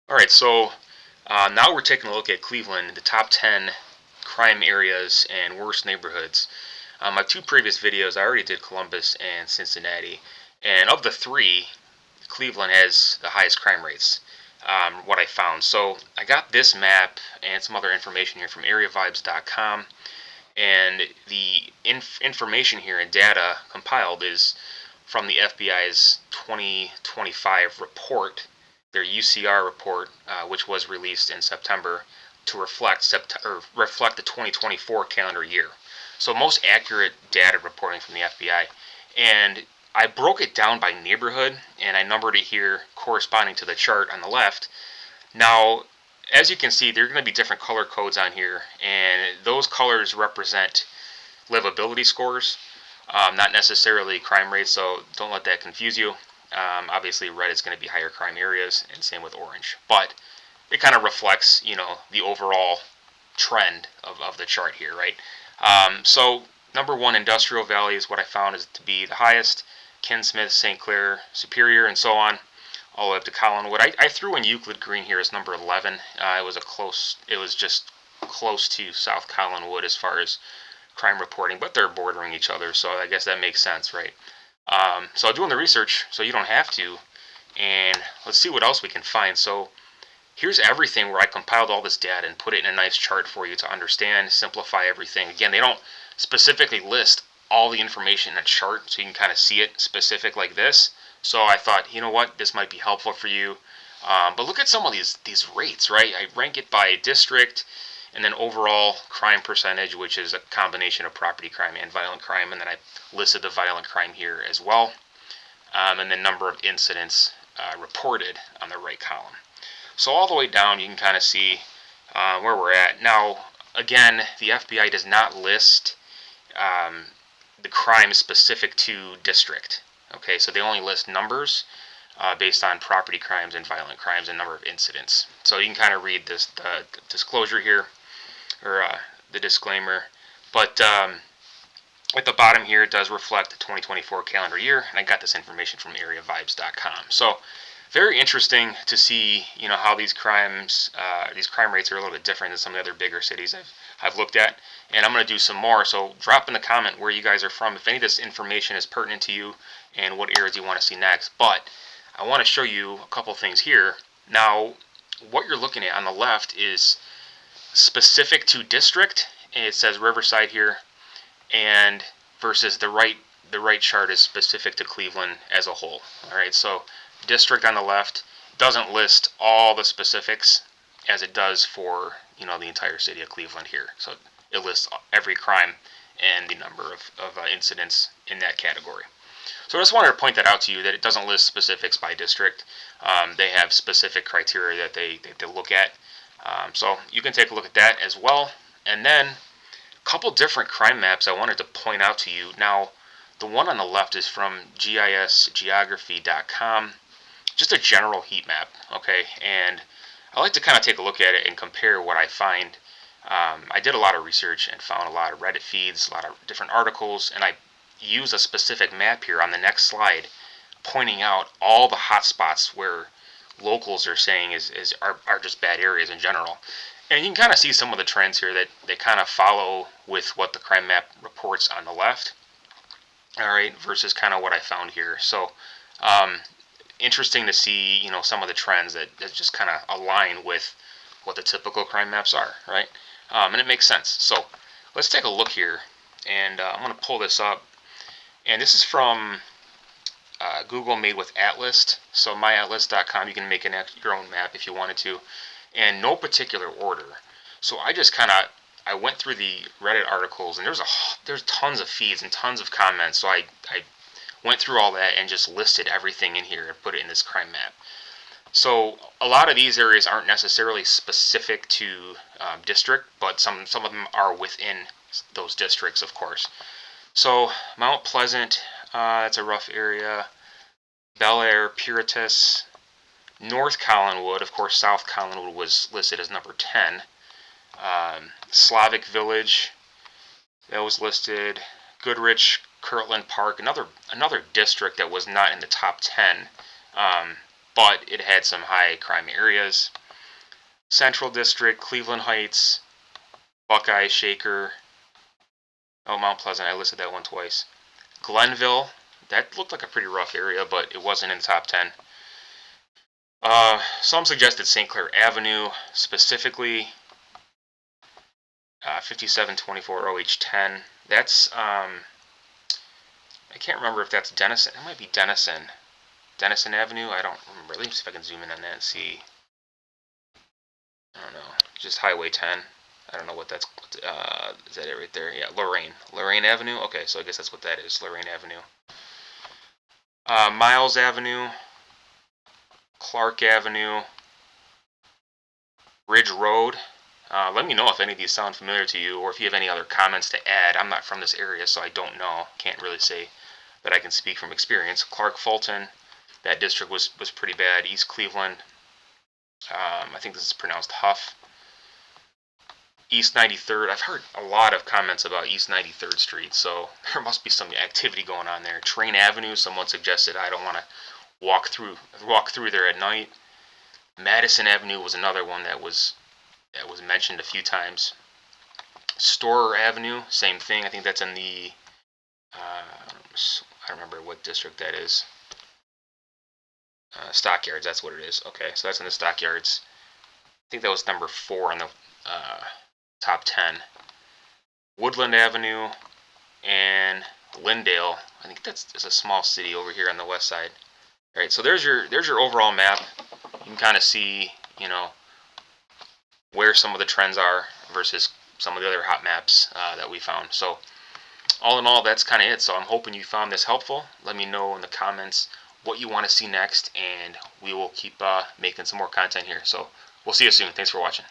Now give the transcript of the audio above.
All right, so now we're taking a look at Cleveland, the top 10 crime areas and worst neighborhoods. My two previous videos, I already did Columbus and Cincinnati, and of the three, Cleveland has the highest crime rates. What I found. So I got this map and some other information here from areavibes.com, and the information here and data compiled is from the FBI's 2025 report, their UCR report, which was released in September to reflect the 2024 calendar year. So most accurate data reporting from the FBI, and I broke it down by neighborhood and I numbered it here corresponding to the chart on the left. Now, as you can see, there are going to be different color codes on here, and those colors represent livability scores, not necessarily crime rates, so don't let that confuse you. Obviously, red is going to be higher crime areas, and same with orange. But it kind of reflects, the overall trend of the chart here, right? So, number one, Industrial Valley is what I found is to be the highest. Kinsmith, St. Clair, Superior, and so on, all the way up to Collinwood. I threw in Euclid Green here as number 11. It was just close to South Collinwood as far as crime reporting, but they're bordering each other, so I guess that makes sense, right? So doing the research, so you don't have to, and let's see what else we can find. So here's everything where I compiled all this data and put it in a nice chart for you to understand, simplify everything. Again, they don't specifically list all the information in a chart, so you can kind of see it specific like this. So I thought, you know what, this might be helpful for you. But look at some of these rates, right? I rank it by district, and then overall crime percentage, which is a combination of property crime and violent crime, and then I listed the violent crime here as well, and the number of incidents reported on the right column. So all the way down, you can kind of see where we're at. Now, again, the FBI does not list the crime specific to district. Okay, so they only list numbers based on property crimes and violent crimes and number of incidents. So you can kind of read this disclosure here, or the disclaimer. But at the bottom here, it does reflect the 2024 calendar year, and I got this information from areavibes.com. So very interesting to see, how these crime rates are a little bit different than some of the other bigger cities I've looked at, and I'm going to do some more. So drop in the comment where you guys are from, if any of this information is pertinent to you, and what areas you want to see next. But I want to show you a couple things here. Now, what you're looking at on the left is specific to district. It says Riverside here, and versus the right chart is specific to Cleveland as a whole. All right, so district on the left doesn't list all the specifics as it does for the entire city of Cleveland here. So it lists every crime and the number of incidents in that category. So I just wanted to point that out to you, that it doesn't list specifics by district. They have specific criteria that they look at. So you can take a look at that as well. And then a couple different crime maps I wanted to point out to you. Now, the one on the left is from GISgeography.com, just a general heat map, okay? And I like to kind of take a look at it and compare what I find. I did a lot of research and found a lot of Reddit feeds, a lot of different articles, and I use a specific map here on the next slide, pointing out all the hot spots where locals are saying are just bad areas in general. And you can kind of see some of the trends here that they kind of follow with what the crime map reports on the left, all right, versus kind of what I found here. So interesting to see, some of the trends that just kind of align with what the typical crime maps are, right? And it makes sense. So let's take a look here, and I'm going to pull this up. And this is from Google Made with Atlas. So myatlas.com, you can make your own map if you wanted to, and no particular order. So I went through the Reddit articles, and there's tons of feeds and tons of comments. So I went through all that and just listed everything in here and put it in this crime map. So a lot of these areas aren't necessarily specific to district, but some of them are within those districts, of course. So Mount Pleasant, that's a rough area. Bel Air, Puritas, North Collinwood, of course, South Collinwood was listed as number 10. Slavic Village, that was listed. Goodrich, Kirtland Park, another district that was not in the top 10. but it had some high crime areas. Central District, Cleveland Heights, Buckeye, Shaker. Oh, Mount Pleasant, I listed that one twice. Glenville, that looked like a pretty rough area, but it wasn't in the top 10. Some suggested St. Clair Avenue, specifically 5724 OH10. That's, I can't remember if that's Denison. It might be Denison. Denison Avenue? I don't remember. Let me see if I can zoom in on that and see. I don't know. Just Highway 10. I don't know what that's. Is that it right there? Yeah, Lorraine. Lorraine Avenue? Okay, so I guess that's what that is. Lorraine Avenue. Miles Avenue. Clark Avenue. Ridge Road. Let me know if any of these sound familiar to you, or if you have any other comments to add. I'm not from this area, so I don't know. Can't really say that I can speak from experience. Clark Fulton, that district was pretty bad. East Cleveland, I think this is pronounced Huff. East 93rd, I've heard a lot of comments about East 93rd Street, so there must be some activity going on there. Train Avenue, someone suggested. I don't want to walk through there at night. Madison Avenue was another one that was mentioned a few times. Storer Avenue, same thing. I think that's in the I don't remember what district that is. Stockyards, that's what it is. Okay, so that's in the Stockyards. I think that was number 4 on the top 10. Woodland Avenue and Lindale. I think that's a small city over here on the west side. All right, so there's your overall map. You can kind of see, where some of the trends are versus some of the other hot maps that we found. So all in all, that's kind of it. So I'm hoping you found this helpful. Let me know in the comments what you want to see next, and we will keep making some more content here. So we'll see you soon. Thanks for watching.